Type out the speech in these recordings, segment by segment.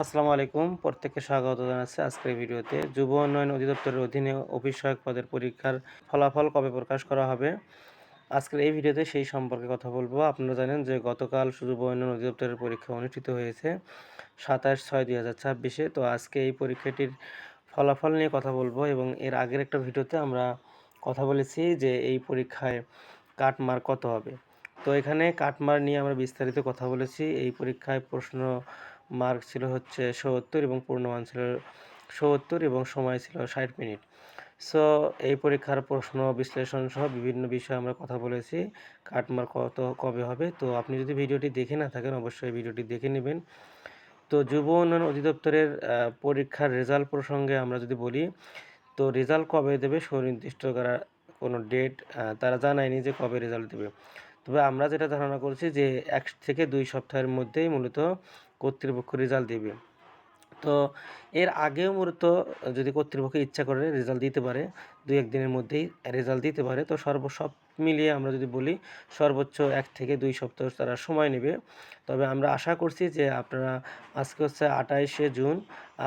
আসসালামু আলাইকুম। প্রত্যেককে স্বাগত জানাচ্ছি আজকের ভিডিওতে। যুব উন্নয়ন অধিদপ্তরের অধীনে অফিস সহায়ক পদের পরীক্ষার ফলাফল কবে প্রকাশ করা হবে? আজকের এই ভিডিওতে সেই সম্পর্কে কথা বলবো। আপনারা জানেন যে গতকাল যুব উন্নয়ন অধিদপ্তরের পরীক্ষা অনুষ্ঠিত হয়েছে ২৭/৬/২০২৬-এ। তো আজকে এই পরীক্ষাটির ফলাফল নিয়ে কথা বলবো এবং এর আগের একটা ভিডিওতে আমরা কথা বলেছি যে এই পরীক্ষায় কাটমার্ক কত হবে। তো এখানে কাটমার্ক নিয়ে আমরা বিস্তারিত কথা বলেছি। এই পরীক্ষায় প্রশ্ন মার্ক ছিল হচ্ছে ৭০ এবং পূর্ণমান ছিল ৭০ এবং সময় ছিল ৬০ মিনিট। সো এই পরীক্ষার প্রশ্ন বিশ্লেষণ সহ বিভিন্ন বিষয়ে আমরা কথা বলেছি। কাটমার্ক কবে হবে। তো আপনি যদি ভিডিওটি দেখে না থাকেন অবশ্যই ভিডিওটি দেখে নেবেন। তো যুব উন্নয়ন অধিদপ্তরের পরীক্ষার রেজাল্ট প্রসঙ্গে আমরা যদি বলি, তো রেজাল্ট কবে দেবে সুনির্দিষ্ট করা কোনো ডেট তারা জানায়নি যে কবে রেজাল্ট দেবে। তবে আমরা যেটা ধারণা করছি যে ১ থেকে ২ সপ্তাহের মধ্যেই মূলত কর্তৃপক্ষ রেজাল্ট দেবে। তো এর আগেও মূলত যদি কর্তৃপক্ষ ইচ্ছা করে রেজাল্ট দিতে পারে, ২-১ দিনের মধ্যেই রেজাল্ট দিতে পারে। তো সব মিলিয়ে আমরা যদি বলি সর্বোচ্চ ১ থেকে ২ সপ্তাহ তারা সময় নেবে। তবে আমরা আশা করছি যে আপনারা, আজকে হচ্ছে ২৮শে জুন,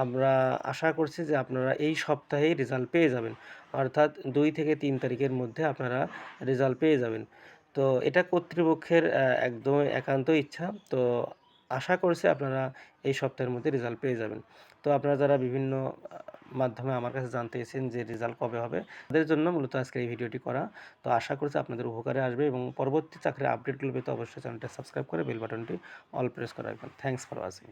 আমরা আশা করছি যে আপনারা এই সপ্তাহেই রেজাল্ট পেয়ে যাবেন। অর্থাৎ ২ থেকে ৩ তারিখের মধ্যে আপনারা রেজাল্ট পেয়ে যাবেন। তো এটা কর্তৃপক্ষের একদমই একান্ত ইচ্ছা। তো আশা করছি আপনারা এই সপ্তাহের মধ্যে রেজাল্ট পেয়ে যাবেন। তো আপনারা যারা বিভিন্ন মাধ্যমে আমার কাছে জানতে চেয়েছেন যে রেজাল্ট কবে হবে, তাদের জন্য মূলত আজকের এই ভিডিওটি করা। তো আশা করছি আপনাদের উপকারে আসবে এবং পরবর্তী চাকরির আপডেটগুলো পেতে অবশ্যই চ্যানেলটি সাবস্ক্রাইব করে বেল বাটনটি অল প্রেস করে রাখবেন। Thanks for watching.